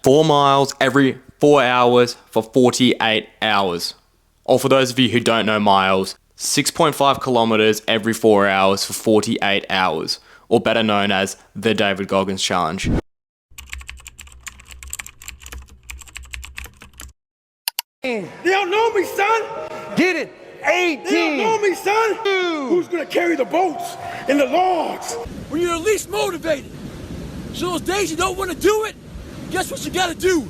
4 miles every 4 hours for 48 hours. Or for those of you who don't know miles, 6.5 kilometers every 4 hours for 48 hours. Or better known as the David Goggins Challenge. They don't know me, son. Get it. 18. They don't know me, son. Who's gonna carry the boats and the logs? When you're the least motivated. So those days you don't want to do it, guess what you gotta do?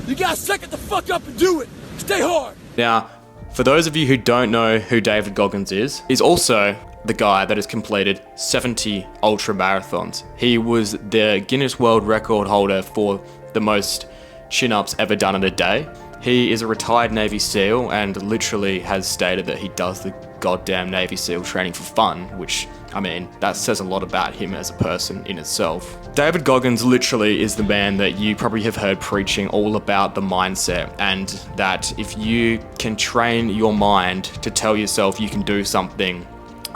You gotta suck it the fuck up and do it. Stay hard. Now, for those of you who don't know who David Goggins is, he's also the guy that has completed 70 ultra marathons. He was the Guinness World Record holder for the most chin-ups ever done in a day. He is a retired Navy SEAL and literally has stated that he does the goddamn Navy SEAL training for fun, which, I mean, that says a lot about him as a person in itself. David Goggins literally is the man that you probably have heard preaching all about the mindset, and that if you can train your mind to tell yourself you can do something,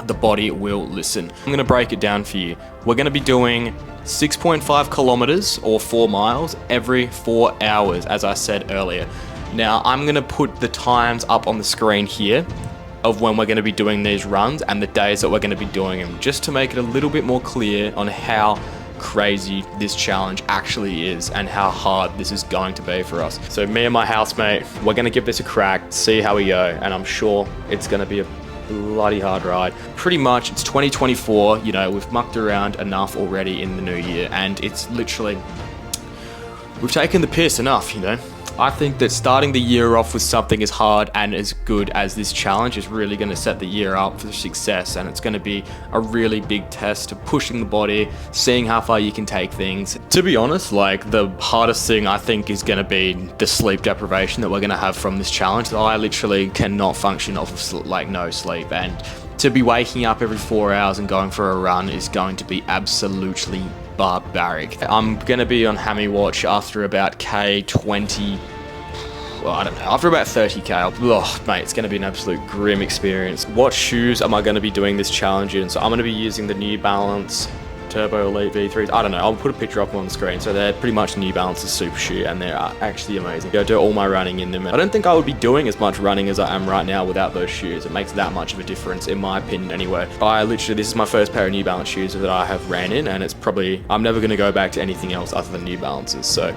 the body will listen. I'm gonna break it down for you. We're gonna be doing 6.5 kilometers or 4 miles every 4 hours, as I said earlier. Now, I'm gonna put the times up on the screen here of when we're gonna be doing these runs and the days that we're gonna be doing them, just to make it a little bit more clear on how crazy this challenge actually is and how hard this is going to be for us. So me and my housemate, we're gonna give this a crack, see how we go, and I'm sure it's gonna be a bloody hard ride. Pretty much, it's 2024, you know, we've mucked around enough already in the new year, and it's literally, we've taken the piss enough, you know. I think that starting the year off with something as hard and as good as this challenge is really going to set the year up for success, and it's going to be a really big test of pushing the body, seeing how far you can take things. To be honest, like, the hardest thing I think is going to be the sleep deprivation that we're going to have from this challenge. I literally cannot function off of no sleep, and to be waking up every 4 hours and going for a run is going to be absolutely barbaric. I'm gonna be on hammy watch after about K20, well, I don't know, after about 30K. Oh, mate, it's gonna be an absolute grim experience. What shoes am I gonna be doing this challenge in? So I'm gonna be using the New Balance Turbo Elite V3s. I don't know, I'll put a picture up on the screen. So they're pretty much New Balance's super shoe, and they're actually amazing. I do all my running in them. I don't think I would be doing as much running as I am right now without those shoes. It makes that much of a difference, in my opinion anyway. This is my first pair of New Balance shoes that I have ran in, and it's probably, I'm never gonna go back to anything else other than New Balances. So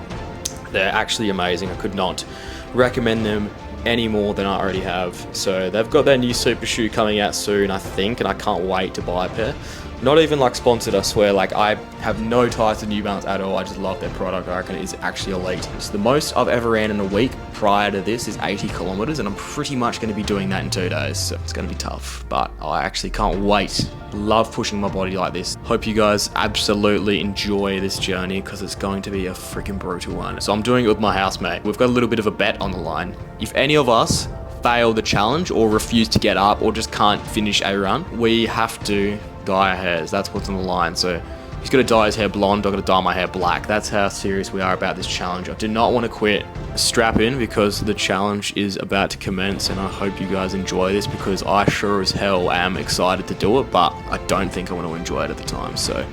they're actually amazing. I could not recommend them any more than I already have. So they've got their new super shoe coming out soon, I think, and I can't wait to buy a pair. Not even like sponsored, I swear. Like, I have no ties to New Balance at all. I just love their product. I reckon it is actually elite. So the most I've ever ran in a week prior to this is 80 kilometers, and I'm pretty much going to be doing that in 2 days. So it's going to be tough, but I actually can't wait. Love pushing my body like this. Hope you guys absolutely enjoy this journey, because it's going to be a freaking brutal one. So I'm doing it with my housemate. We've got a little bit of a bet on the line. If any of us fail the challenge or refuse to get up or just can't finish a run, we have to dye our hairs. That's what's on the line. So he's gonna dye his hair blonde, I'm gonna dye my hair black. That's how serious we are about this challenge. I do not want to quit. Strap in, because the challenge is about to commence, and I hope you guys enjoy this, because I sure as hell am excited to do it, but I don't think I want to enjoy it at the time. So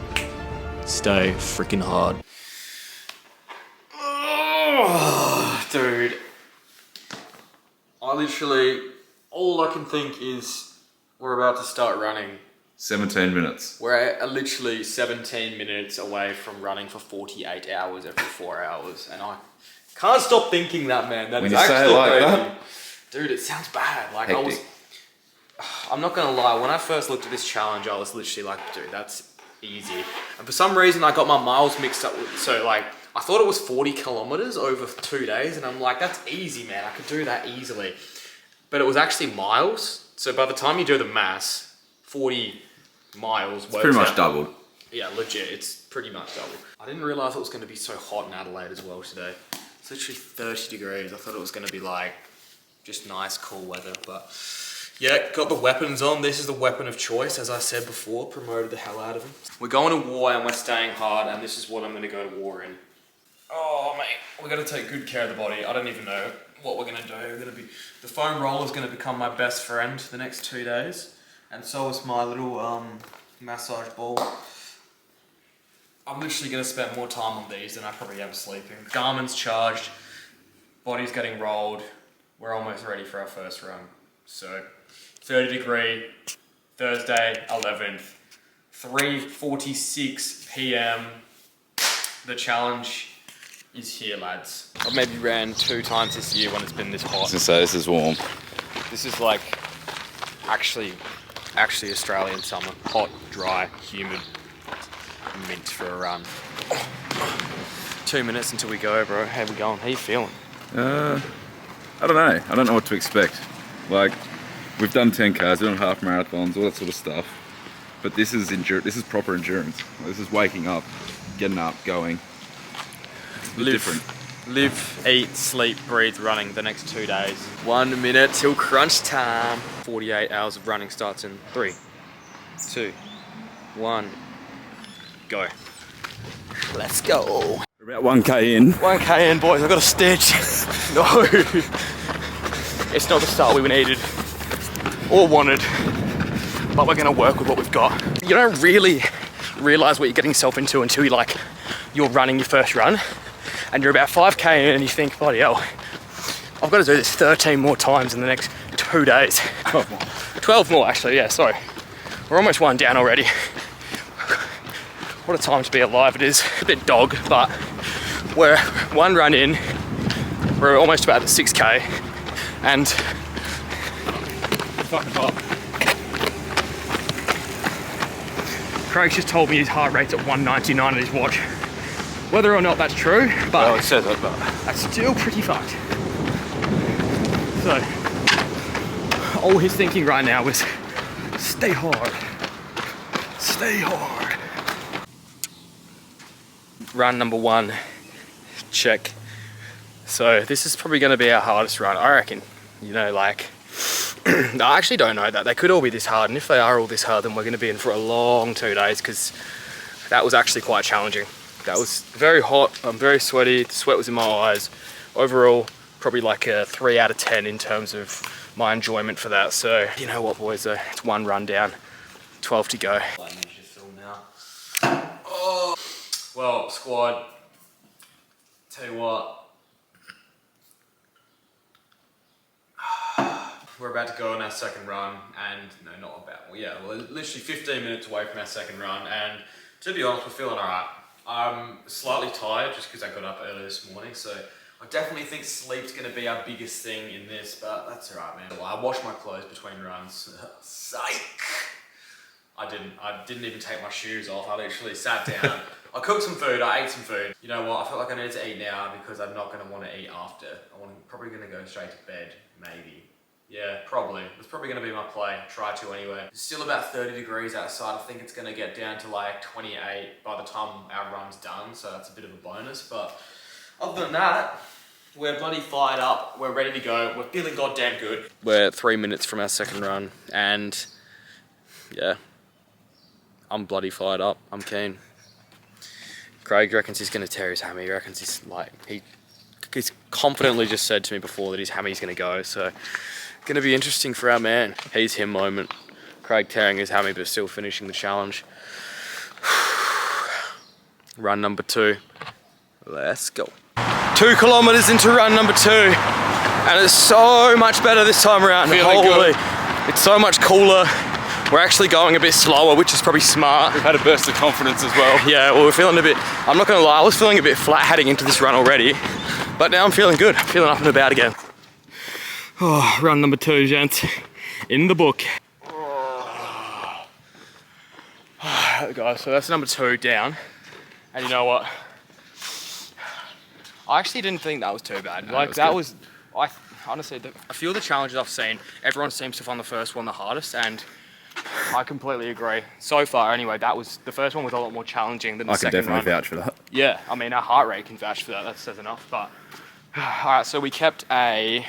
stay freaking hard. Oh, dude. All I can think is we're about to start running. 17 minutes. We're literally 17 minutes away from running for 48 hours every 4 hours, and I can't stop thinking that, man. That when is you say actually it like crazy. that, dude, it sounds bad. Like, hectic. I'm not gonna lie, when I first looked at this challenge, I was literally like, dude, that's easy. And for some reason, I got my miles mixed up with, so like, I thought it was 40 kilometers over 2 days, and I'm like, that's easy, man. I could do that easily. But it was actually miles. So by the time you do the maths, 40 miles works pretty much out. doubled. Yeah, legit, it's pretty much double. I didn't realize it was gonna be so hot in Adelaide as well today. It's literally 30 degrees. I thought it was gonna be like, just nice, cool weather, but yeah, got the weapons on. This is the weapon of choice, as I said before, promoted the hell out of them. We're going to war and we're staying hard, and this is what I'm gonna go to war in. Oh mate, we're gonna take good care of the body. I don't even know what we're gonna do. The foam roller is gonna become my best friend the next 2 days, and so is my little massage ball. I'm literally going to spend more time on these than I probably am sleeping. Garmin's charged, body's getting rolled. We're almost ready for our first run. So 30 degree, Thursday 11th, 3:46 p.m. The challenge is here, lads. I've maybe ran 2 times this year when it's been this hot. I was gonna say, this is warm. This is like actually Australian summer. Hot, dry, humid, mint for a run. 2 minutes until we go, bro. How we going? How you feeling? I don't know. I don't know what to expect. Like, we've done 10Ks, we've done half marathons, all that sort of stuff. But this is proper endurance. This is waking up, getting up, going. It's a bit different. Live, eat, sleep, breathe, running the next 2 days. 1 minute till crunch time. 48 hours of running starts in 3, 2, 1, go. Let's go. We're about 1K in. 1K in, boys. I've got a stitch. No. It's not the start we needed or wanted, but we're gonna work with what we've got. You don't really realize what you're getting yourself into until you're running your first run and you're about 5K in and you think, bloody hell, I've got to do this 13 more times in the next 2 days. 12 more. 12 more, actually, yeah, sorry. We're almost 1 down already. What a time to be alive it is. A bit dog, but we're 1 run in. We're almost about the 6K and fucking hot. Craig's just told me his heart rate's at 199 on his watch. Whether or not that's true, but Well, it says it, but that's still pretty fucked. So, all he's thinking right now is, stay hard. Stay hard. Run number 1, check. So this is probably gonna be our hardest run, I reckon. You know, like, I actually don't know that. They could all be this hard, and if they are all this hard, then we're gonna be in for a long 2 days, because that was actually quite challenging. That was very hot, I'm very sweaty, the sweat was in my eyes. Overall, probably like a 3 out of 10 in terms of my enjoyment for that. So, you know what, boys, though, it's 1 run down, 12 to go. Oh. Well, squad, tell you what, we're about to go on our second run, and no, not about, well, yeah, we're literally 15 minutes away from our second run, and to be honest, we're feeling alright. I'm slightly tired just because I got up early this morning, so I definitely think sleep's going to be our biggest thing in this, but that's alright, man. Well, I washed my clothes between runs. Psych! I didn't even take my shoes off. I literally sat down. I cooked some food, I ate some food. You know what, I feel like I need to eat now because I'm not going to want to eat after. I'm probably going to go straight to bed, maybe. Yeah, probably. It's probably going to be my play. Try to anyway. It's still about 30 degrees outside. I think it's going to get down to like 28 by the time our run's done, so that's a bit of a bonus. But other than that, we're bloody fired up. We're ready to go. We're feeling goddamn good. We're 3 minutes from our second run, and yeah, I'm bloody fired up. I'm keen. Craig reckons he's going to tear his hammy. He reckons he's like, he's confidently just said to me before that his hammy's going to go, so going to be interesting for our man. He's him moment. Craig tearing his hammy but still finishing the challenge. Run number 2. Let's go. 2 kilometers into run number 2, and it's so much better this time around. Feeling Holy, good. it's so much cooler. We're actually going a bit slower, which is probably smart. we've had a burst of confidence as well. Yeah, well, we're feeling a bit, I'm not gonna lie, I was feeling a bit flat heading into this run already, but now I'm feeling good. I'm feeling up and about again. Oh, run number 2, gents, in the book. Guys, so that's number 2 down, and you know what? I actually didn't think that was too bad. No, like, that honestly, a few of the challenges I've seen, everyone seems to find the first one the hardest, and I completely agree. So far, anyway, the first one was a lot more challenging than the second one. I can definitely vouch for that. Yeah, I mean, our heart rate can vouch for that. That says enough. But all right, so we kept a.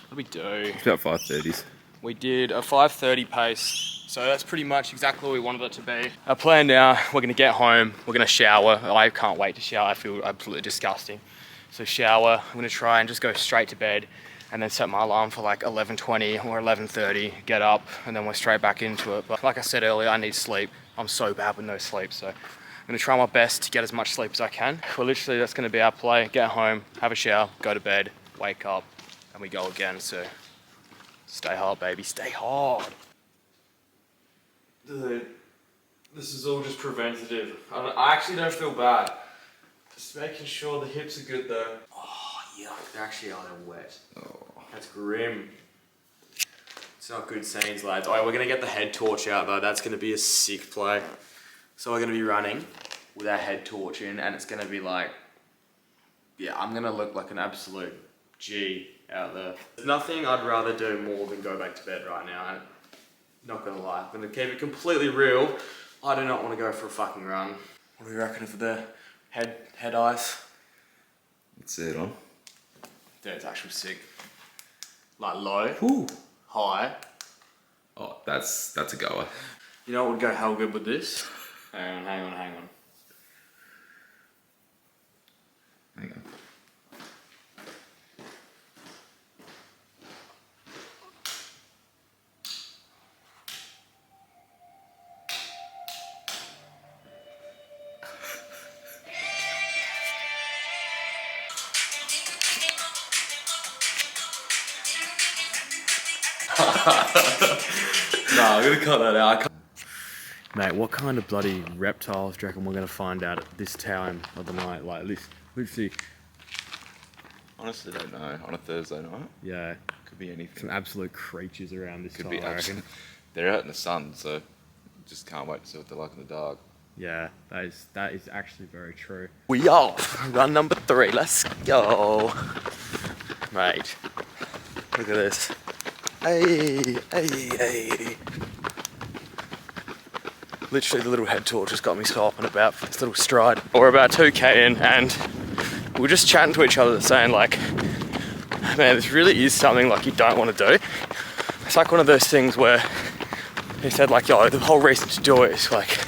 What did we do? It's about 5:30s. We did a 5:30 pace, so that's pretty much exactly what we wanted it to be. Our plan now: we're gonna get home, we're gonna shower. I can't wait to shower. I feel absolutely disgusting. So shower. I'm gonna try and just go straight to bed, and then set my alarm for like 11:20 or 11:30, get up, and then we're straight back into it. But like I said earlier, I need sleep. I'm so bad with no sleep, so I'm gonna try my best to get as much sleep as I can. Well, literally that's gonna be our play. Get home, have a shower, go to bed, wake up, and we go again. So stay hard, baby, stay hard. Dude, this is all just preventative. I actually don't feel bad. Just making sure the hips are good though. Oh, yuck, they actually are, they're wet. Oh, that's grim. It's not good scenes, lads. Oh, we're gonna get the head torch out though. That's gonna be a sick play. So we're gonna be running with our head torch in, and it's gonna be like, yeah, I'm gonna look like an absolute G out there. There's nothing I'd rather do more than go back to bed right now. I'm not gonna lie. I'm gonna keep it completely real. I do not want to go for a fucking run. What do we reckon for the head ice? Let's see it on. Dude, it's actually sick. Like low, Ooh. high. Oh, that's a goer. You know what would go hell good with this? Hang on. Hang on. Nah, I'm gonna cut that out. Mate, what kind of bloody reptiles do you reckon we're gonna find out at this time of the night? Like, literally. Honestly, don't know. On a Thursday night? Yeah. Could be anything. Some absolute creatures around this Could time, be I reckon. They're out in the sun, so just can't wait to see what they're like in the dark. Yeah, that is actually very true. We off. Run number 3. Let's go. Mate, look at this. Hey. Literally the little head torch just got me so up and about for this little stride. We're about 2k in and we're just chatting to each other saying like, man, this really is something like you don't want to do. It's like one of those things where he said like, yo, the whole reason to do it is like,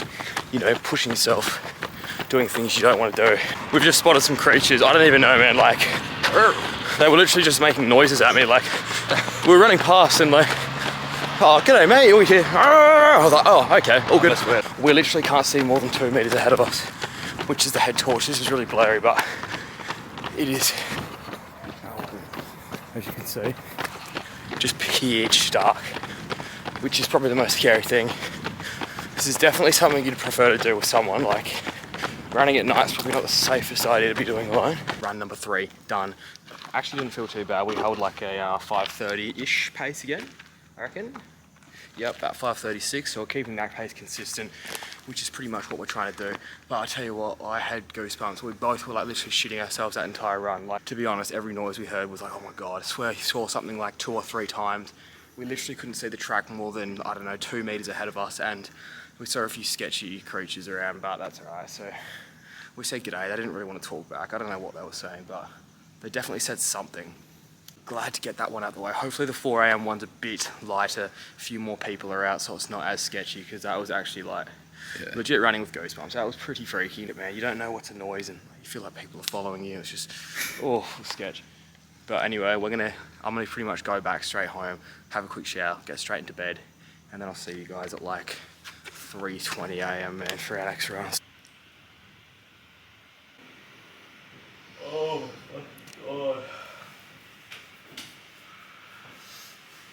you know, pushing yourself, doing things you don't want to do. We've just spotted some creatures, I don't even know, man, like, they were literally just making noises at me, like, we were running past and like, oh, g'day mate, we here. I was like, oh, okay, all good. We literally can't see more than 2 meters ahead of us, which is the head torch. This is really blurry, but it is, as you can see, just pitch dark, which is probably the most scary thing. This is definitely something you'd prefer to do with someone. Like, running at night is probably not the safest idea to be doing alone. Run number 3, done. Actually didn't feel too bad. We held like a 5:30-ish pace again, I reckon. Yep, about 5:36, so we're keeping that pace consistent, which is pretty much what we're trying to do. But I tell you what, I had goosebumps. We both were like literally shitting ourselves that entire run. Like, to be honest, every noise we heard was like, oh my God, I swear I saw something like 2 or 3 times. We literally couldn't see the track more than, I don't know, 2 meters ahead of us, and we saw a few sketchy creatures around, but that's all right. So we said g'day. They didn't really want to talk back. I don't know what they were saying, but they definitely said something. Glad to get that one out of the way. Hopefully the 4 a.m. one's a bit lighter. A few more people are out, so it's not as sketchy, because that was actually like legit running with goosebumps. That was pretty freaky, man. You don't know what's a noise and you feel like people are following you. It's just, oh, sketch. But anyway, I'm gonna pretty much go back straight home, have a quick shower, get straight into bed, and then I'll see you guys at like 3:20 a.m. man for our next run. Oh my God.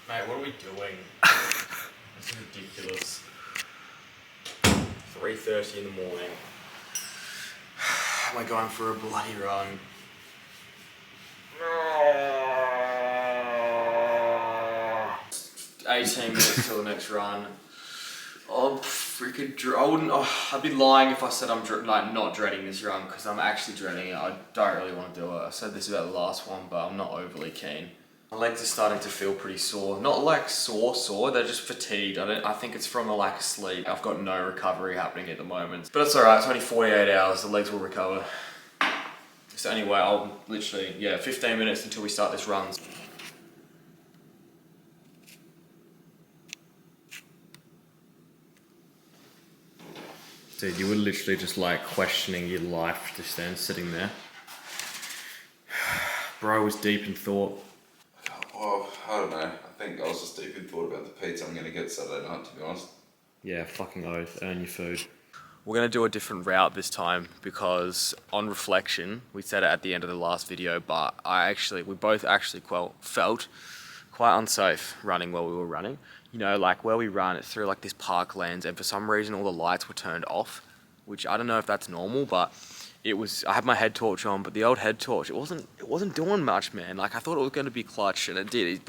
Mate, what are we doing? This is ridiculous. 3:30 in the morning. Am I going for a bloody run? 18 minutes till the next run. I'm freaking I'd be lying if I said I'm like not dreading this run, because I'm actually dreading it. I don't really want to do it. I said this about the last one, but I'm not overly keen. My legs are starting to feel pretty sore. Not like sore, they're just fatigued. I think it's from a lack of sleep. I've got no recovery happening at the moment. But it's alright, it's only 48 hours, the legs will recover. So anyway, I'll literally, 15 minutes until we start this run. Dude, you were literally just like questioning your life just then, sitting there. Bro was deep in thought. Oh, I don't know. I think I was just deep in thought about the pizza I'm going to get Saturday night, to be honest. Yeah, fucking oath. Earn your food. We're gonna do a different route this time because on reflection, we said it at the end of the last video, but we both actually felt quite unsafe running while we were running. You know, like where we run, it's through like this parklands, and for some reason all the lights were turned off, which I don't know if that's normal, but I had my head torch on, but the old head torch, it wasn't doing much, man. Like I thought it was gonna be clutch, and it did.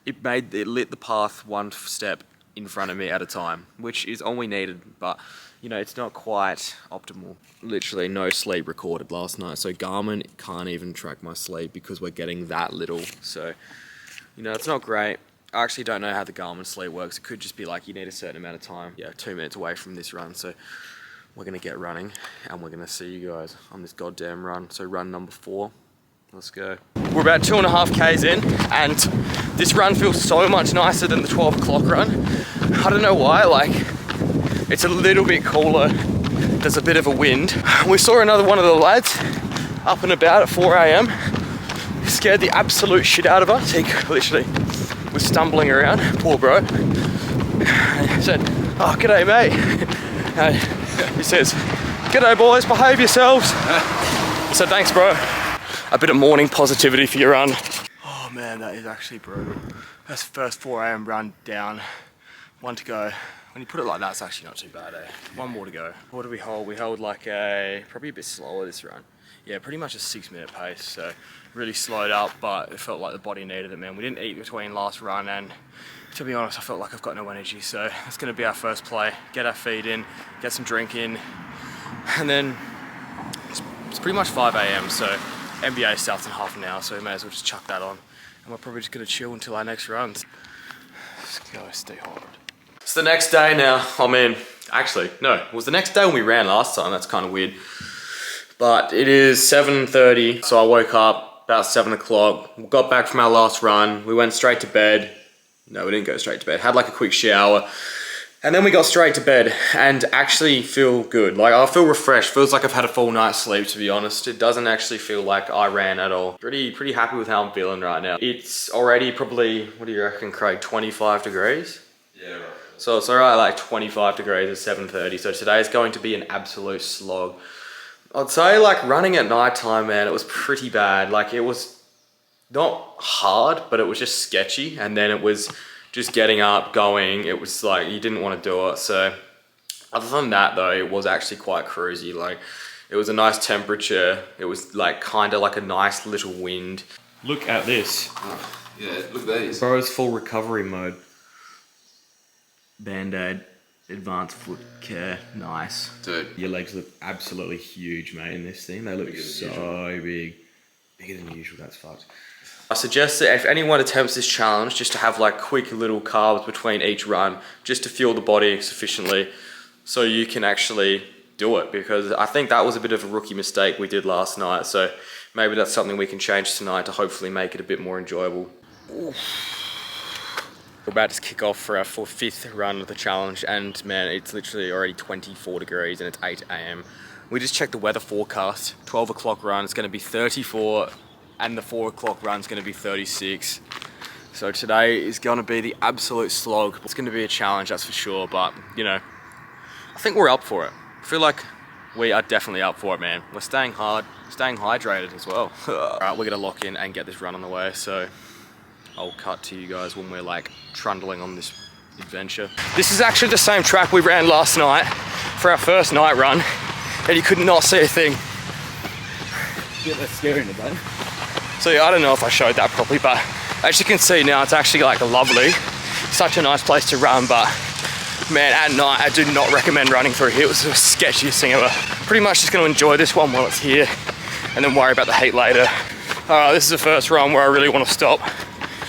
It lit the path one step in front of me at a time, which is all we needed, but you know, it's not quite optimal. Literally no sleep recorded last night, so Garmin can't even track my sleep because we're getting that little. So, you know, it's not great. I actually don't know how the Garmin sleep works. It could just be like you need a certain amount of time. Yeah, 2 minutes away from this run, so we're gonna get running and we're gonna see you guys on this goddamn run. So run number 4, let's go. We're about 2.5 Ks in, and this run feels so much nicer than the 12 o'clock run. I don't know why, like, it's a little bit cooler. There's a bit of a wind. We saw another one of the lads up and about at 4 AM. He scared the absolute shit out of us. He literally was stumbling around, poor bro. I said, oh, g'day mate. He says, g'day boys, behave yourselves. I said, thanks bro. A bit of morning positivity for your run. Oh man, that is actually brutal. That's the first 4 AM run down, 1 to go. When you put it like that, it's actually not too bad, eh? 1 more to go. What did we hold? We held like probably a bit slower this run. Yeah, pretty much a 6-minute pace, so really slowed up, but it felt like the body needed it, man. We didn't eat between last run, and to be honest, I felt like I've got no energy, so that's gonna be our first play. Get our feed in, get some drink in, and then it's pretty much 5 AM, so NBA starts in half an hour, so we may as well just chuck that on. And we're probably just gonna chill until our next runs. Let's go, stay hard. It's the next day now. I mean, actually, no, it was the next day when we ran last time. That's kind of weird. But it is 7:30, so I woke up about 7 o'clock. We got back from our last run. We went straight to bed. No, we didn't go straight to bed. Had like a quick shower. And then we got straight to bed and actually feel good. Like I feel refreshed. Feels like I've had a full night's sleep, to be honest. It doesn't actually feel like I ran at all. Pretty happy with how I'm feeling right now. It's already probably, what do you reckon, Craig, 25 degrees? Yeah, right. So it's alright, like 25 degrees at 7:30. So today is going to be an absolute slog. I'd say like running at night time, man, it was pretty bad. Like it was not hard, but it was just sketchy. And then it was just getting up, going. It was like, you didn't want to do it. So other than that though, it was actually quite cruisy. Like it was a nice temperature. It was like kind of like a nice little wind. Look at this. Oh, yeah, look at these. Bro's full recovery mode. Band-Aid, advanced foot care, nice. Dude. Your legs look absolutely huge, mate, in this thing. They look so big. Bigger than usual, that's fucked. I suggest that if anyone attempts this challenge, just to have like quick little carbs between each run, just to fuel the body sufficiently so you can actually do it, because I think that was a bit of a rookie mistake we did last night. So maybe that's something we can change tonight to hopefully make it a bit more enjoyable. Oof. We're about to kick off for our 5th run of the challenge, and man, it's literally already 24 degrees and it's 8 AM. We just checked the weather forecast. 12 o'clock run is going to be 34 and the 4 o'clock run is going to be 36. So today is going to be the absolute slog. It's going to be a challenge, that's for sure, but you know, I think we're up for it. I feel like we are definitely up for it, man. We're staying hard, staying hydrated as well. All right, we're going to lock in and get this run on the way, so I'll cut to you guys when we're like trundling on this adventure. This is actually the same track we ran last night for our first night run, and you could not see a thing. Bit less scary in the day. So yeah, I don't know if I showed that properly, but as you can see now, it's actually like lovely. Such a nice place to run, but man, at night, I do not recommend running through here. It was the sketchiest thing ever. Pretty much just gonna enjoy this one while it's here and then worry about the heat later. All right, this is the first run where I really want to stop.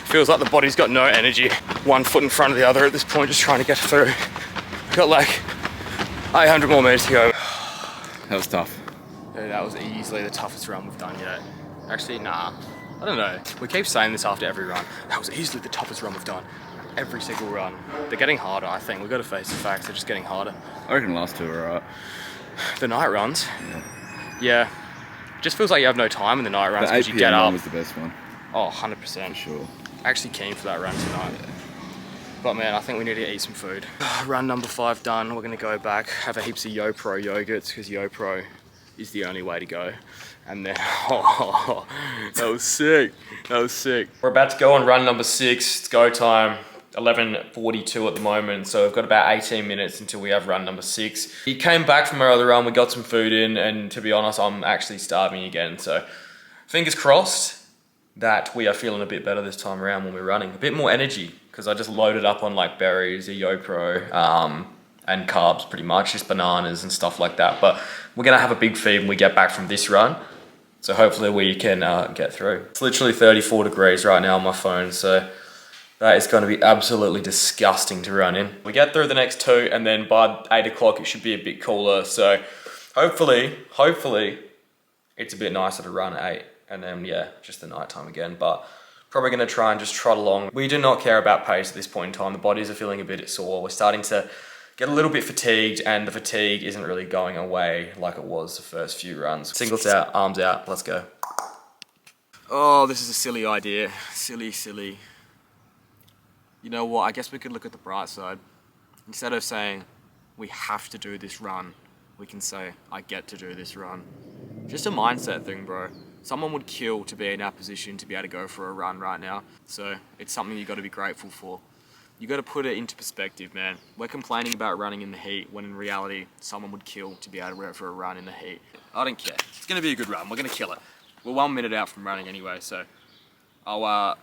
Feels like the body's got no energy. 1 foot in front of the other at this point, just trying to get through. Got like 800 more meters to go. That was tough. Yeah, that was easily the toughest run we've done yet. Actually, nah, I don't know. We keep saying this after every run. That was easily the toughest run we've done. Every single run. They're getting harder, I think. We've got to face the facts, they're just getting harder. I reckon the last 2 are alright. The night runs? Yeah. Just feels like you have no time in the night runs The 8 because you get PM up. one was the best one. Oh, 100%. For sure. Actually keen for that run tonight. Yeah. but man, I think we need to eat some food. Run number 5 done. We're gonna go back, have a heaps of YoPro yogurts, because YoPro is the only way to go. And then, oh, that was sick. That was sick. We're about to go on run number 6. It's go time. 11:42 at the moment, so we've got about 18 minutes until we have run number 6. We came back from our other run, we got some food in, and to be honest, I'm actually starving again. So fingers crossed that we are feeling a bit better this time around when we're running. A bit more energy, because I just loaded up on like berries, a YoPro, and carbs pretty much, just bananas and stuff like that. But we're gonna have a big feed when we get back from this run. So hopefully we can get through. It's literally 34 degrees right now on my phone, so that is going to be absolutely disgusting to run in. We get through the next 2, and then by 8 o'clock it should be a bit cooler. So hopefully it's a bit nicer to run at 8, and then yeah, just the night time again. But probably going to try and just trot along. We do not care about pace at this point in time. The bodies are feeling a bit sore. We're starting to get a little bit fatigued, and the fatigue isn't really going away like it was the first few runs. Singles out, arms out, let's go. Oh, this is a silly idea. Silly. You know what, I guess we could look at the bright side. Instead of saying, we have to do this run, we can say, I get to do this run. Just a mindset thing, bro. Someone would kill to be in our position to be able to go for a run right now. So it's something you got to be grateful for. You got to put it into perspective, man. We're complaining about running in the heat when in reality, someone would kill to be able to go for a run in the heat. I don't care. It's going to be a good run. We're going to kill it. We're 1 minute out from running anyway, so I'll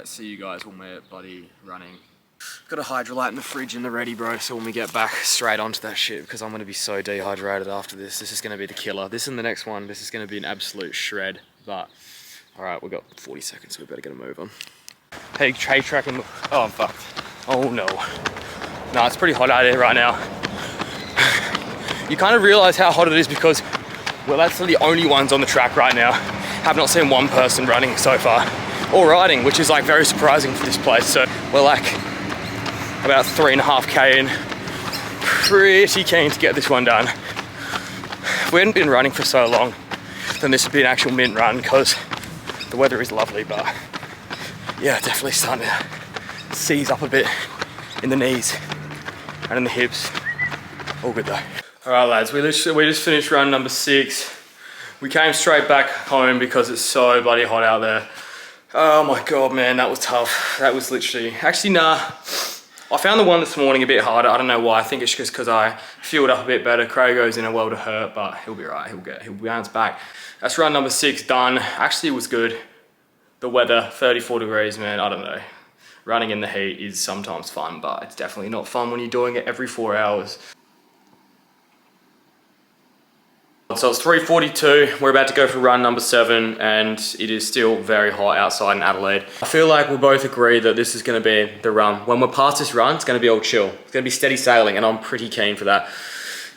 see you guys when we're bloody running. Got a Hydrolite in the fridge in the ready, bro, so when we get back straight onto that shit, because I'm going to be so dehydrated after this. This is going to be the killer. This and the next one, this is going to be an absolute shred. But, alright, we've got 40 seconds, so we better get a move on. Hey, trade tracking. Oh, I'm fucked. Oh no. No, it's pretty hot out here right now. You kind of realize how hot it is because we're actually the only ones on the track right now. Have not seen one person running so far. Or riding, which is like very surprising for this place. So we're like about 3.5k in. Pretty keen to get this one done. If we hadn't been running for so long, then this would be an actual mint run because the weather is lovely, but yeah, definitely starting to seize up a bit in the knees and in the hips. All good though. All right, lads, we just finished run number 6. We came straight back home because it's so bloody hot out there. Oh my God, man, that was tough. That was literally, actually, nah. I found the one this morning a bit harder. I don't know why. I think it's just because I fueled up a bit better. Crago's in a world of hurt, but he'll be right. He'll bounce back. That's run number 6 done. Actually, it was good. The weather, 34 degrees, man, I don't know. Running in the heat is sometimes fun, but it's definitely not fun when you're doing it every 4 hours. So it's 3:42, we're about to go for run number 7, and it is still very hot outside in Adelaide. I feel like we'll both agree that this is gonna be the run. When we're past this run, it's gonna be all chill. It's gonna be steady sailing, and I'm pretty keen for that.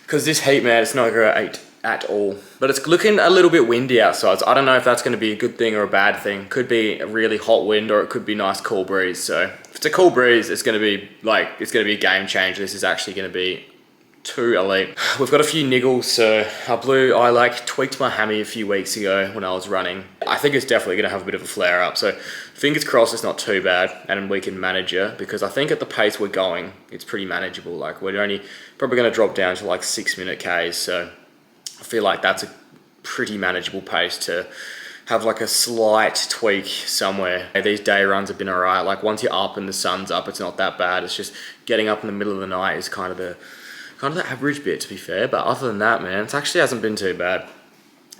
Because this heat, man, it's not great at all. But it's looking a little bit windy outside, so I don't know if that's gonna be a good thing or a bad thing. Could be a really hot wind, or it could be nice cool breeze. So if it's a cool breeze, it's gonna be a game changer. This is actually gonna be too elite. We've got a few niggles, so I tweaked my hammy a few weeks ago when I was running. I think it's definitely gonna have a bit of a flare up, so fingers crossed it's not too bad and we can manage it, because I think at the pace we're going, it's pretty manageable. Like, we're only probably gonna drop down to like 6-minute Ks, so I feel like that's a pretty manageable pace to have like a slight tweak somewhere. These day runs have been all right. Like, once you're up and the sun's up, it's not that bad. It's just getting up in the middle of the night is kind of the average bit, to be fair. But other than that, man, it actually hasn't been too bad.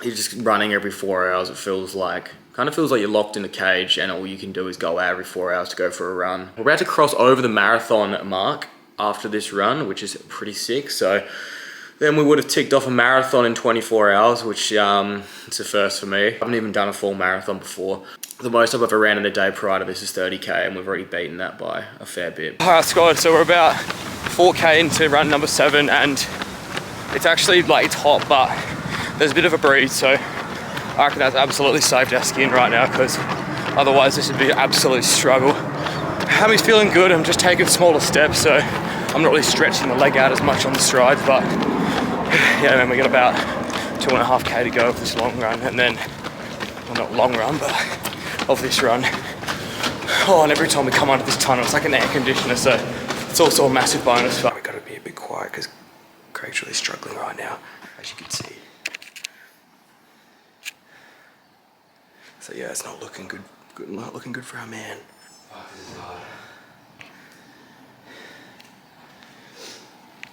You're just running every 4 hours, it feels like. Kind of feels like you're locked in a cage and all you can do is go out every 4 hours to go for a run. We're about to cross over the marathon mark after this run, which is pretty sick. So then we would have ticked off a marathon in 24 hours, which it's a first for me. I haven't even done a full marathon before. The most I've ever ran in a day prior to this is 30k, and we've already beaten that by a fair bit. All right, Scott, so we're about 4k into run number 7, and it's actually like, it's hot, but there's a bit of a breeze, so I reckon that's absolutely saved our skin right now, because otherwise this would be an absolute struggle. Hammy's feeling good. I'm just taking smaller steps, so I'm not really stretching the leg out as much on the strides, but yeah, man, we got about 2.5k to go of this long run, and then, well, not long run, but of this run. Oh, and every time we come onto this tunnel, it's like an air conditioner, so it's also a massive bonus. But we've got to be a bit quiet because Craig's really struggling right now, as you can see. So yeah, it's not looking good. Not looking good for our man. Fuck, this is hard.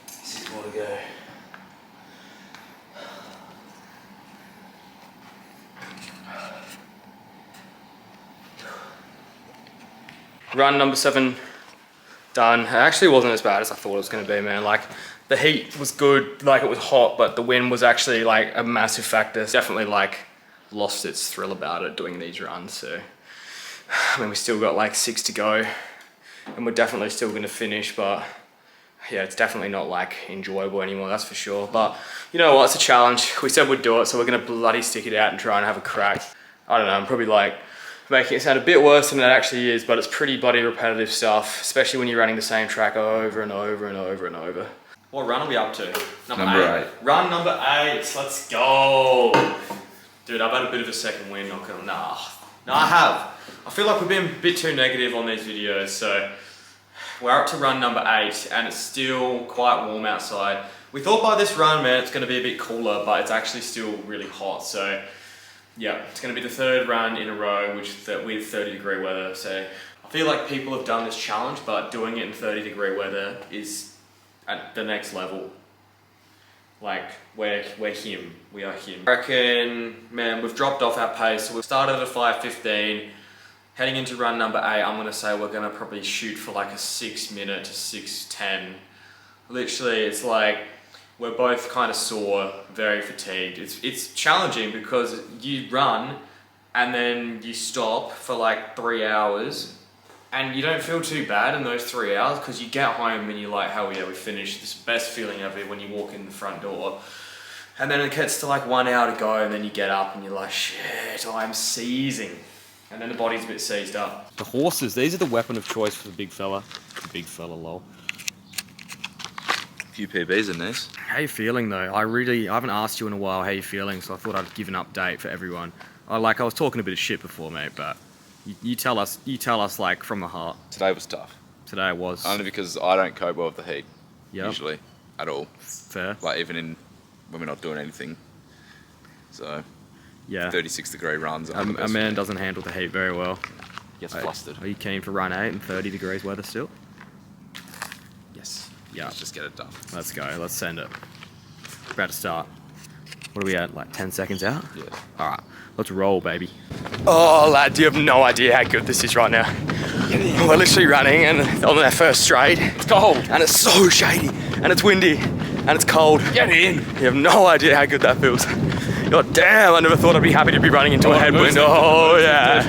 6 more to go. Run number 7 done. It actually wasn't as bad as I thought it was going to be, man. Like, the heat was good, like it was hot, but the wind was actually like a massive factor. It's definitely like lost its thrill about it doing these runs. So, I mean, we still got like 6 to go and we're definitely still going to finish, but yeah, it's definitely not like enjoyable anymore, that's for sure. But you know what, it's a challenge. We said we'd do it, so we're going to bloody stick it out and try and have a crack. I don't know, I'm probably like making it sound a bit worse than it actually is, but it's pretty bloody repetitive stuff, especially when you're running the same track over and over and over and over. What run are we up to? Number 8. Run number 8, let's go. Dude, I've had a bit of a second wind, not gonna, nah, I have. I feel like we've been a bit too negative on these videos, so we're up to run number 8 and it's still quite warm outside. We thought by this run, man, it's gonna be a bit cooler, but it's actually still really hot, so yeah, it's going to be the 3rd run in a row with 30-degree weather. So I feel like people have done this challenge, but doing it in 30-degree weather is at the next level. Like, we're him. We are him. I reckon, man, we've dropped off our pace. So we've started at 5:15. Heading into run number 8, I'm going to say we're going to probably shoot for like a 6-minute to 6:10. Literally, it's like, we're both kind of sore, very fatigued. It's challenging because you run and then you stop for like 3 hours and you don't feel too bad in those 3 hours because you get home and you're like, hell yeah, we finished. This best feeling ever when you walk in the front door. And then it gets to like 1 hour to go and then you get up and you're like, shit, I'm seizing. And then the body's a bit seized up. The horses, these are the weapon of choice for the big fella. The big fella, lol. Few PBs in this. How you feeling though? I haven't asked you in a while how you feeling, so I thought I'd give an update for everyone. I was talking a bit of shit before, mate, but you tell us like from the heart. Today was tough. Today was. Only because I don't cope well with the heat. Yep. Usually. At all. Fair. Like when we're not doing anything. So yeah. 36-degree runs. A man doesn't handle the heat very well. Gets flustered. Are you keen for run 8 and 30 degrees weather still? Yes. Yeah. Let's just get it done. Let's go. Let's send it. About to start. What are we at? Like 10 seconds out? Yeah. All right. Let's roll, baby. Oh, lad, you have no idea how good this is right now. We're literally running and on that first straight. It's cold. And it's so shady. And it's windy. And it's cold. Get in. You have no idea how good that feels. God damn, I never thought I'd be happy to be running into a headwind. Oh, yeah.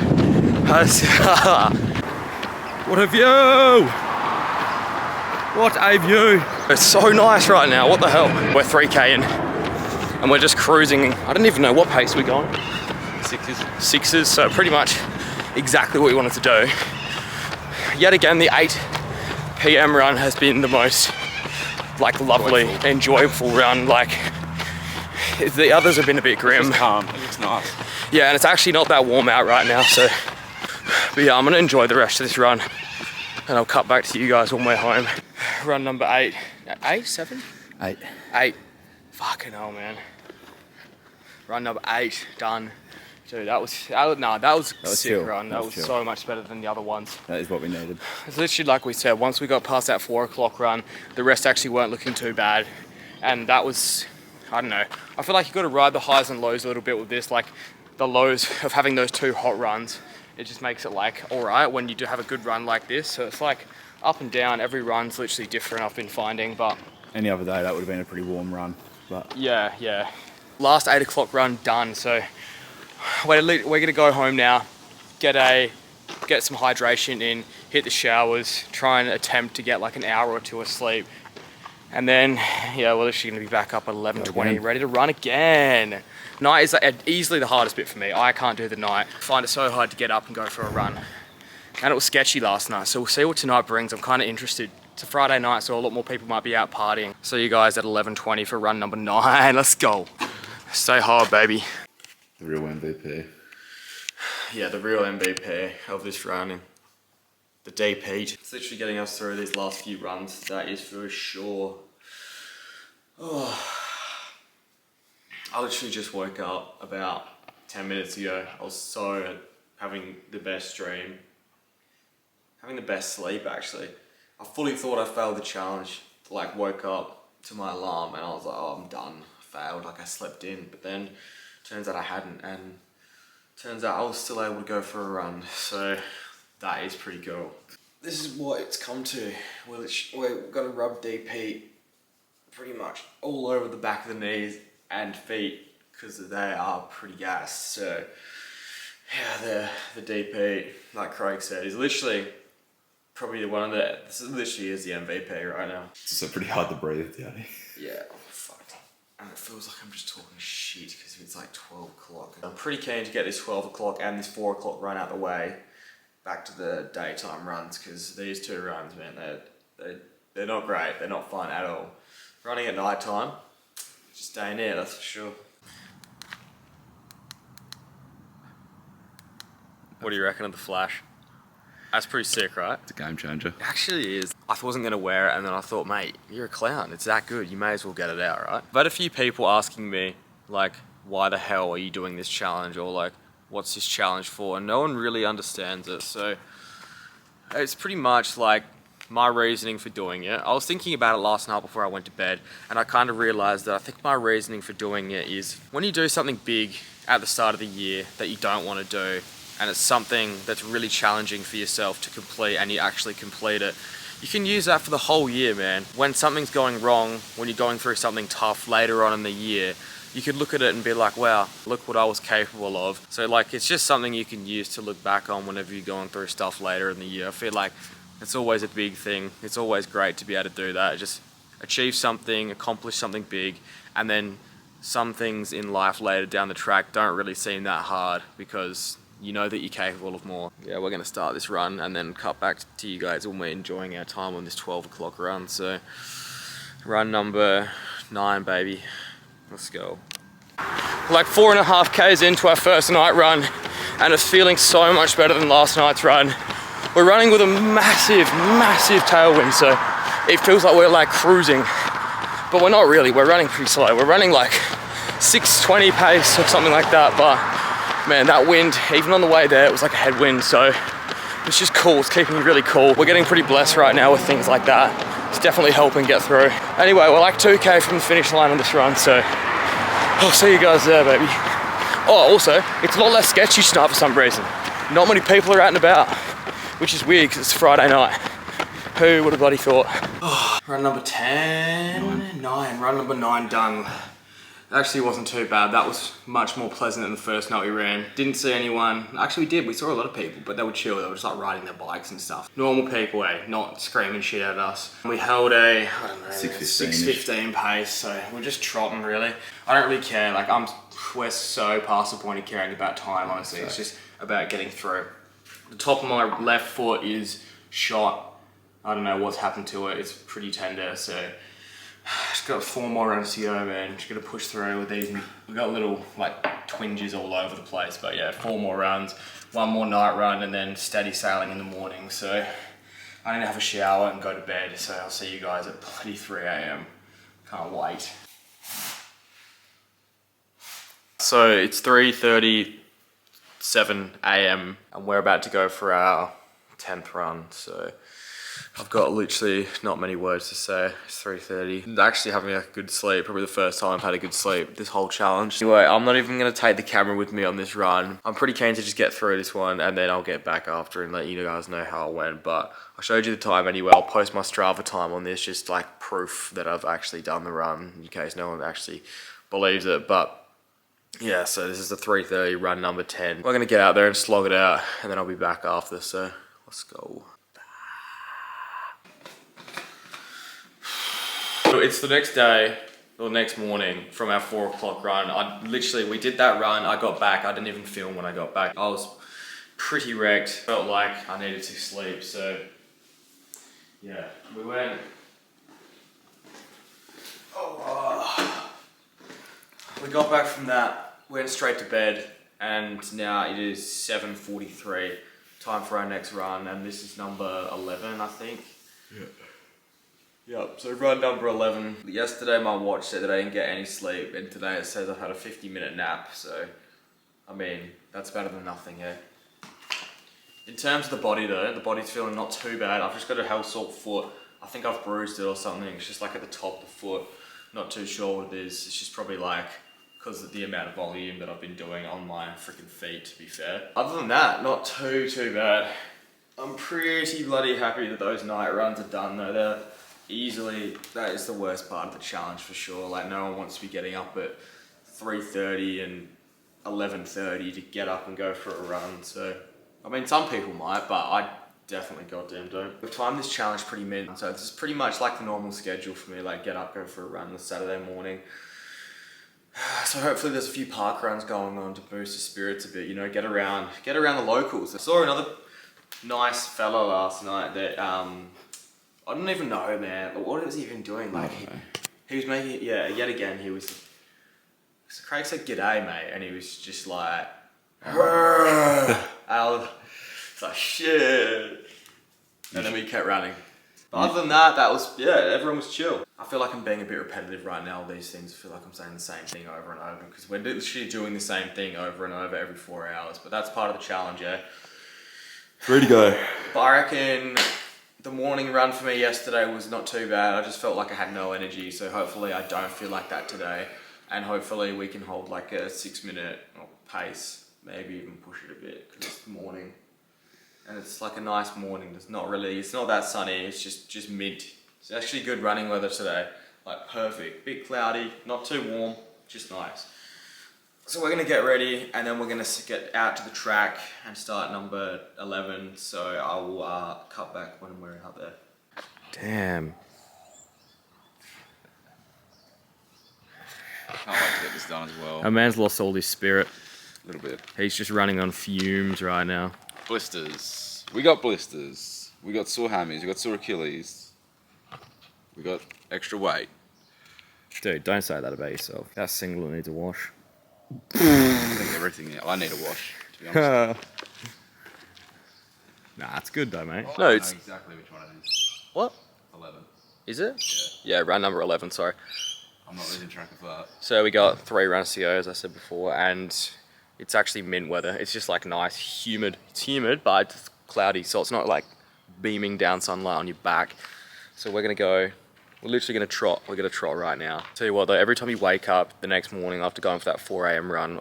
What a view. What a view. It's so nice right now. What the hell? We're 3K in and we're just cruising. I don't even know what pace we're going. 6s, so pretty much exactly what we wanted to do. Yet again, the 8 PM run has been the most like lovely, enjoyable run. Like the others have been a bit grim. It's calm, it looks nice. Yeah, and it's actually not that warm out right now, so. But yeah, I'm gonna enjoy the rest of this run and I'll cut back to you guys when we're home. Run number 8. 8? 7? 8. 8. Fucking hell, man. Run number 8, done. Dude, that was a sick chill. run. That was so much better than the other ones. That is what we needed. It's literally like we said, once we got past that 4 o'clock run, the rest actually weren't looking too bad. And that was, I don't know. I feel like you've got to ride the highs and lows a little bit with this. Like the lows of having those 2 hot runs, it just makes it like, all right, when you do have a good run like this. So it's like up and down, every run's literally different, I've been finding, but. Any other day, that would have been a pretty warm run, but. Yeah. Last 8 o'clock run done, so we're gonna go home now, get some hydration in, hit the showers, try and attempt to get like an hour or 2 of sleep. And then, yeah, we're literally gonna be back up at 11:20, ready to run again. Night is easily the hardest bit for me. I can't do the night. I find it so hard to get up and go for a run. And it was sketchy last night, so we'll see what tonight brings. I'm kind of interested. It's a Friday night, so a lot more people might be out partying. See you guys at 11:20 for run number 9. Let's go. Stay hard, baby. The real MVP. Yeah, the real MVP of this running. the deep heat. It's literally getting us through these last few runs, that is for sure. Oh. I literally just woke up about 10 minutes ago. I was so having the best dream. Having the best sleep actually. I fully thought I failed the challenge. Like woke up to my alarm and I was like, oh, I'm done. I failed, like I slept in. But then turns out I hadn't, and turns out I was still able to go for a run. So that is pretty cool. This is what it's come to. We've got to rub deep heat pretty much all over the back of the knees and feet because they are pretty gassed. So yeah, the deep heat, like Craig said, is literally probably this literally is the MVP right now. It's also pretty hard to breathe down here. Yeah, fuck. And it feels like I'm just talking shit because it's like 12 o'clock. I'm pretty keen to get this 12 o'clock and this 4 o'clock run out the way, back to the daytime runs, because these two runs, man, they're not great. They're not fun at all. Running at night time, just staying there, that's for sure. What do you reckon of the flash? That's pretty sick, right? It's a game changer. It actually is. I wasn't going to wear it, and then I thought, mate, you're a clown. It's that good. You may as well get it out, right? I've had a few people asking me, like, why the hell are you doing this challenge? Or, like, what's this challenge for? And no one really understands it. So it's pretty much, like, my reasoning for doing it. I was thinking about it last night before I went to bed, and I kind of realized that I think my reasoning for doing it is when you do something big at the start of the year that you don't want to do, and it's something that's really challenging for yourself to complete and you actually complete it, you can use that for the whole year, man. When something's going wrong, when you're going through something tough later on in the year, you could look at it and be like, wow, look what I was capable of. So like, it's just something you can use to look back on whenever you're going through stuff later in the year. I feel like it's always a big thing. It's always great to be able to do that. Just achieve something, accomplish something big, and then some things in life later down the track don't really seem that hard because you know that you're capable of more. Yeah, we're gonna start this run and then cut back to you guys when we're enjoying our time on this 12 o'clock run. So, run number 9, baby. Let's go. Like 4.5 Ks into our first night run, and it's feeling so much better than last night's run. We're running with a massive, massive tailwind, so it feels like we're like cruising. But we're not really, we're running pretty slow. We're running like 6:20 pace or something like that, but man, that wind, even on the way there, it was like a headwind, so it's just cool. It's keeping me really cool. We're getting pretty blessed right now with things like that. It's definitely helping get through. Anyway, we're like 2K from the finish line on this run, so I'll see you guys there, baby. Oh, also, it's a lot less sketchy tonight for some reason. Not many people are out and about, which is weird because it's Friday night. Who would have bloody thought? Oh, run number 10, 9, run number 9 done. It actually wasn't too bad. That was much more pleasant than the first night we ran. Didn't see anyone. Actually we did, we saw a lot of people, but they were chill. They were just like riding their bikes and stuff. Normal people, not screaming shit at us. We held a, I don't know, 6:15 pace, so we're just trotting really. I don't really care, like we're so past the point of caring about time, honestly. It's just about getting through. The top of my left foot is shot. I don't know what's happened to it. It's pretty tender, so just got 4 more runs to go, man. Just gotta push through with these. We've got little like twinges all over the place, but yeah, 4 more runs, 1 more night run, and then steady sailing in the morning. So I need to have a shower and go to bed. So I'll see you guys at bloody 3 AM. Can't wait. So it's 3:37 AM and we're about to go for our 10th run. So I've got literally not many words to say. It's 3:30. Actually having a good sleep. Probably the first time I've had a good sleep this whole challenge. Anyway, I'm not even gonna take the camera with me on this run. I'm pretty keen to just get through this one and then I'll get back after and let you guys know how it went. But I showed you the time anyway. I'll post my Strava time on this, just like proof that I've actually done the run in case no one actually believes it. But yeah, so this is the 3:30 run number 10. We're gonna get out there and slog it out and then I'll be back after, so let's go. So it's the next day, or next morning from our 4 o'clock run. We did that run, I got back, I didn't even film when I got back. I was pretty wrecked, felt like I needed to sleep, so yeah, we went. We got back from that, went straight to bed, and now it is 7:43. time for our next run, and this is number 11, I think. Yeah. Yep, so run number 11. Yesterday my watch said that I didn't get any sleep, and today it says I've had a 50-minute nap, so, I mean, that's better than nothing, yeah. In terms of the body though, the body's feeling not too bad. I've just got a hell sore foot. I think I've bruised it or something. It's just like at the top of the foot. Not too sure what it is. It's just probably like, because of the amount of volume that I've been doing on my freaking feet, to be fair. Other than that, not too bad. I'm pretty bloody happy that those night runs are done though. They're easily, that is the worst part of the challenge for sure. Like no one wants to be getting up at 3:30 and 11:30 to get up and go for a run. So, I mean, some people might, but I definitely goddamn don't. We've timed this challenge pretty mid, so this is pretty much like the normal schedule for me, like get up, go for a run on a Saturday morning. So hopefully there's a few park runs going on to boost the spirits a bit, you know, get around the locals. I saw another nice fellow last night that, I don't even know, man, what was he even doing? Like, he was making, yeah, yet again, he was, so Craig said, "G'day, mate," and he was just like, it's like, shit. And then we kept running. But other than that, that was, yeah, everyone was chill. I feel like I'm being a bit repetitive right now, all these things. I feel like I'm saying the same thing over and over because we're literally doing the same thing over and over every 4 hours. But that's part of the challenge, yeah. Ready to go. But I reckon the morning run for me yesterday was not too bad. I just felt like I had no energy. So hopefully I don't feel like that today. And hopefully we can hold like a 6-minute pace. Maybe even push it a bit because it's morning. And it's like a nice morning. It's not that sunny. It's just mid. It's actually good running weather today. Like perfect. Bit cloudy, not too warm, just nice. So we're gonna get ready and then we're gonna get out to the track and start number 11. So I will cut back when we're out there. Damn. Can't wait to get this done as well. Our man's lost all his spirit. A little bit. He's just running on fumes right now. Blisters. We got blisters. We got sore hammies. We got sore Achilles. We got extra weight. Dude, don't say that about yourself. That singlet needs a wash. I think everything. I need a wash, to be honest. Nah, it's good though, mate. No, it's... I know exactly which one it is. What? 11. Is it? Yeah, run number 11, sorry. I'm not losing track of that. So we got 3 runs to go, as I said before, and it's actually mint weather. It's just like nice, humid. It's humid, but it's cloudy, so it's not like beaming down sunlight on your back. So we're literally gonna trot. We're gonna trot right now. Tell you what though, every time you wake up the next morning after going for that 4 a.m. run,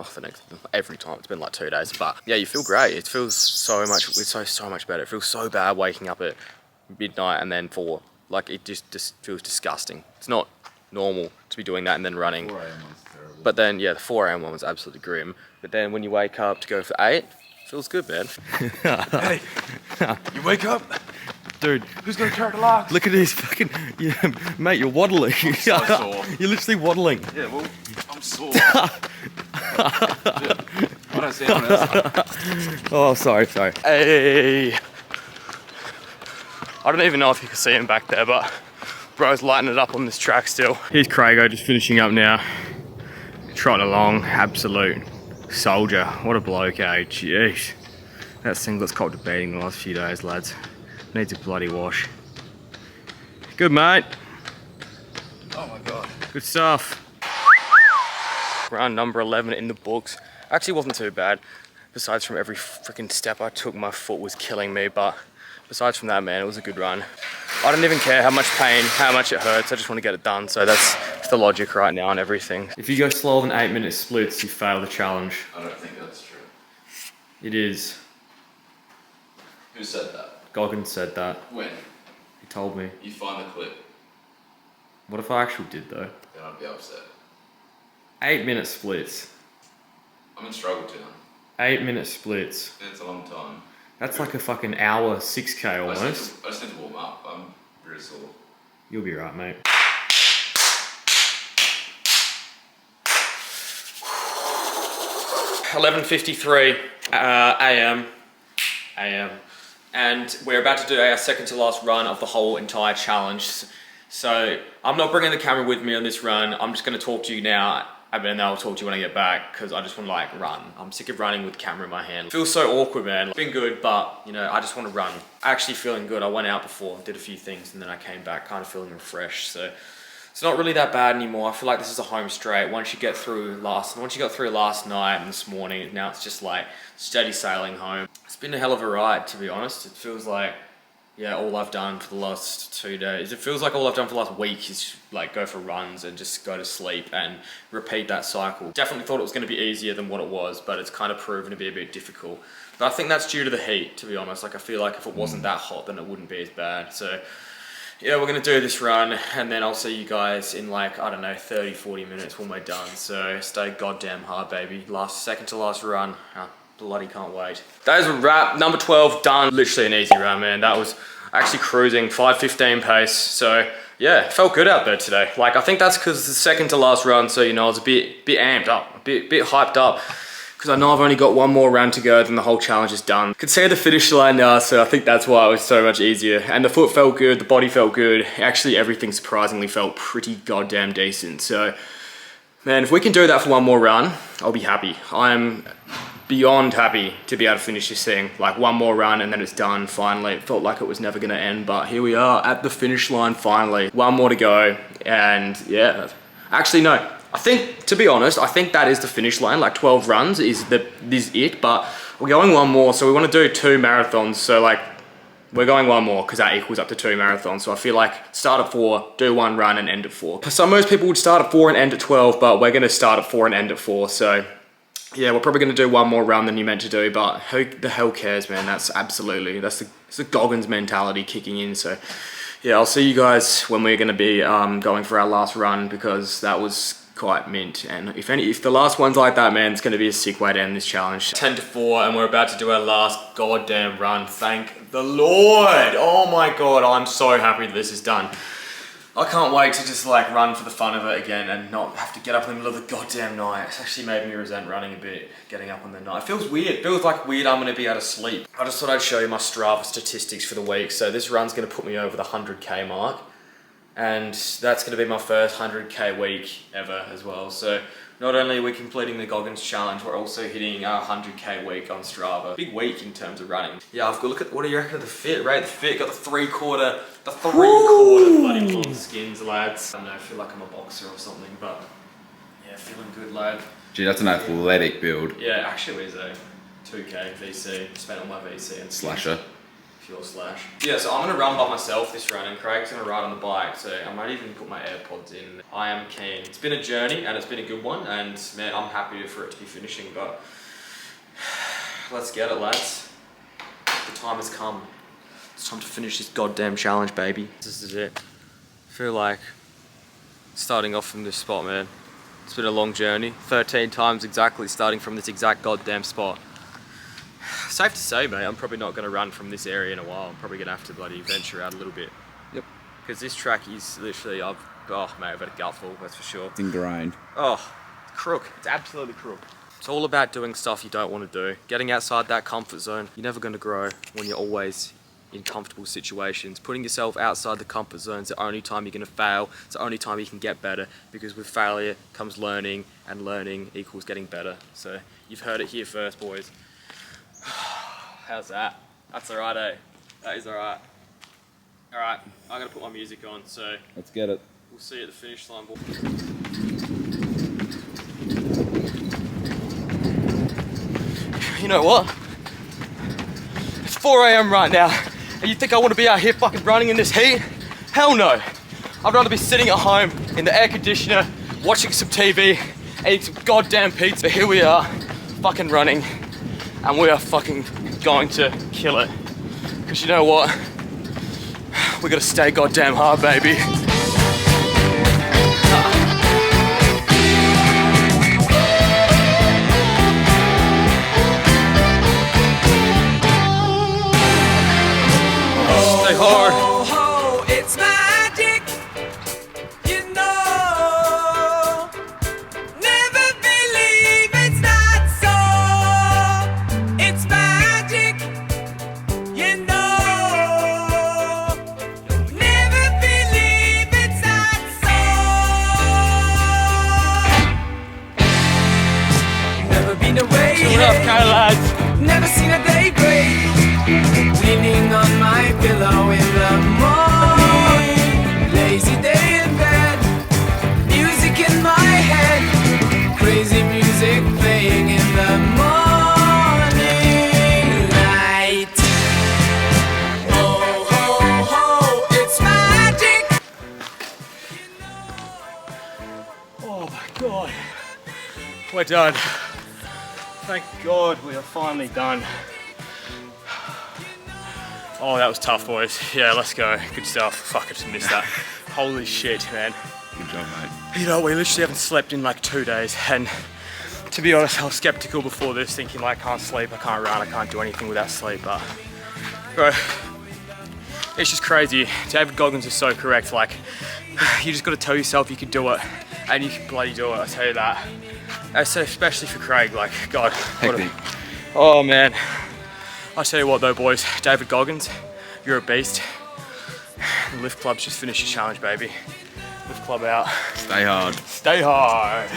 every time, it's been like 2 days, but yeah, you feel great. It feels so much better. It feels so bad waking up at midnight and then 4. Like it just feels disgusting. It's not normal to be doing that and then running. 4 a.m. one's terrible. But then, yeah, the 4 a.m. one was absolutely grim. But then when you wake up to go for 8, feels good, man. Hey, you wake up? Dude, Who's gonna carry the locks? look at this fucking, yeah, mate, you're waddling. I'm so sore. You're literally waddling. Yeah, well, I'm sore. I don't see anyone else. Oh, sorry. Hey. I don't even know if you can see him back there, but bro's lighting it up on this track still. Here's Craigo just finishing up now. Trotting along, absolute soldier. What a bloke, eh? Jeez. That singlet's copped a beating the last few days, lads. Needs a bloody wash. Good, mate. Oh my god. Good stuff. Run number 11 in the books. Actually wasn't too bad. Besides from every freaking step I took, my foot was killing me, but besides from that, man, it was a good run. I don't even care how much pain, how much it hurts, I just want to get it done, so that's the logic right now and everything. If you go slower than 8-minute splits, you fail the challenge. I don't think that's true. It is. Who said that? Goggins said that. When? He told me. You find the clip, What if I actually did though? then I'd be upset. 8-minute splits. I'm in struggle town. 8-minute splits. It's a long time. That's like a fucking hour, 6K I almost. just need to warm up. I'm very sore. You'll be right, mate. $11:53 a.m. And we're about to do our second to last run of the whole entire challenge. So I'm not bringing the camera with me on this run. I'm just going to talk to you now And then I'll talk to you when I get back because I just want to like run. I'm sick of running with the camera in my hand. It feels so awkward, man. It's been good, but you know, I just want to run. Actually feeling good. I went out before, did a few things, and then I came back kind of feeling refreshed. So it's not really that bad anymore. I feel like this is a home straight. Once you got through last night and this morning, now it's just like steady sailing home. It's been a hell of a ride, to be honest. It feels like, yeah, all I've done for the last 2 days. It feels like all I've done for the last week is like go for runs and just go to sleep and repeat that cycle. Definitely thought it was going to be easier than what it was, but it's kind of proven to be a bit difficult. But I think that's due to the heat, to be honest. Like I feel like if it wasn't that hot, then it wouldn't be as bad. So yeah, we're going to do this run and then I'll see you guys in like, I don't know, 30, 40 minutes when we're done. So stay goddamn hard, baby. Second to last run. Bloody can't wait. That is a wrap. Number 12 done. Literally an easy run, man. That was actually cruising 5:15 pace. So yeah, it felt good out there today. Like I think that's because it's the second to last run. So you know, I was a bit amped up, a bit hyped up because I know I've only got one more round to go, then the whole challenge is done. Could see the finish line now, so I think that's why it was so much easier. And the foot felt good, the body felt good. Actually, everything surprisingly felt pretty goddamn decent. So man, if we can do that for one more run, I'll be happy. I'm beyond happy to be able to finish this thing. Like one more run and then it's done finally. It felt like it was never gonna end, but here we are at the finish line finally. One more to go, and yeah. Actually no, I think, to be honest, I think that is the finish line. Like 12 runs is it, but we're going one more. So we wanna do 2 marathons. So like, we're going one more because that equals up to 2 marathons. So I feel like start at 4, do 1 run and end at 4. So most people would start at 4 and end at 12, but we're gonna start at 4 and end at 4. So yeah, we're probably gonna do 1 more run than you meant to do, but who the hell cares, man? That's the Goggins mentality kicking in. So yeah, I'll see you guys when we're gonna be going for our last run, because that was quite mint. And if the last one's like that, man, it's gonna be a sick way to end this challenge. 10 to 4, and we're about to do our last goddamn run. Thank the Lord. Oh my God, I'm so happy that this is done. I can't wait to just like run for the fun of it again and not have to get up in the middle of the goddamn night. It's actually made me resent running a bit, getting up in the night. It feels weird. It feels like weird I'm gonna be able to sleep. I just thought I'd show you my Strava statistics for the week. So this run's gonna put me over the 100K mark. And that's gonna be my first 100K week ever as well. So not only are we completing the Goggins challenge, we're also hitting our 100K week on Strava. Big week in terms of running. Yeah, I've got, look at, what do you reckon of the fit, right? The fit, got the three-quarter bloody long skins, lads. I don't know, I feel like I'm a boxer or something, but yeah, feeling good, lad. Gee, that's an athletic build. Yeah, actually is a 2K VC, spent on my VC and Slasher. Pure slash. Yeah, so I'm gonna run by myself this run, and Craig's gonna ride on the bike, so I might even put my AirPods in. I am keen. It's been a journey and it's been a good one, and man, I'm happy for it to be finishing, but let's get it, lads. The time has come. It's time to finish this goddamn challenge, baby. This is it. I feel like starting off from this spot, man. It's been a long journey. 13 times exactly starting from this exact goddamn spot. Safe to say, mate, I'm probably not going to run from this area in a while. I'm probably going to have to bloody venture out a little bit. Yep. Because this track is literally, oh mate, I've had a gutful, that's for sure. It's ingrained. Oh, it's crook. It's absolutely crook. It's all about doing stuff you don't want to do. Getting outside that comfort zone. You're never going to grow when you're always in comfortable situations. Putting yourself outside the comfort zone is the only time you're going to fail. It's the only time you can get better, because with failure comes learning, and learning equals getting better. So you've heard it here first, boys. How's that? That's alright, eh? That is alright. Alright, I'm gonna put my music on, so Let's get it. we'll see you at the finish line, boys. You know what? It's 4 AM right now, and you think I want to be out here fucking running in this heat? Hell no! I'd rather be sitting at home in the air conditioner, watching some TV, eating some goddamn pizza. Here we are, fucking running, and we are fucking going to kill it. Because you know what? We gotta stay goddamn hard, baby. Stay hard. Oh, it's magic, you know. Never believe it's not so. It's magic, you know. Never believe never seen a day break. Leaning on my pillow in the morning. Lazy day in bed. Music in my head. Crazy music playing in the morning light. Oh, ho, ho, it's magic. Oh my God. We're done. Thank God we are finally done. Oh, that was tough, boys. Yeah, let's go. Good stuff. Fuck, I just missed that. Holy shit, man. Good job, mate. You know, we literally haven't slept in like 2 days, and to be honest, I was skeptical before this, thinking like, I can't sleep, I can't run, I can't do anything without sleep, but bro, it's just crazy. David Goggins is so correct. Like, you just got to tell yourself you can do it, and you can bloody do it. I tell you that. So especially for Craig, like, God. Hectic. Oh man. I tell you what though, boys, David Goggins, you're a beast. The Lift Club's just finished your challenge, baby. Lift Club out. Stay hard. Stay hard.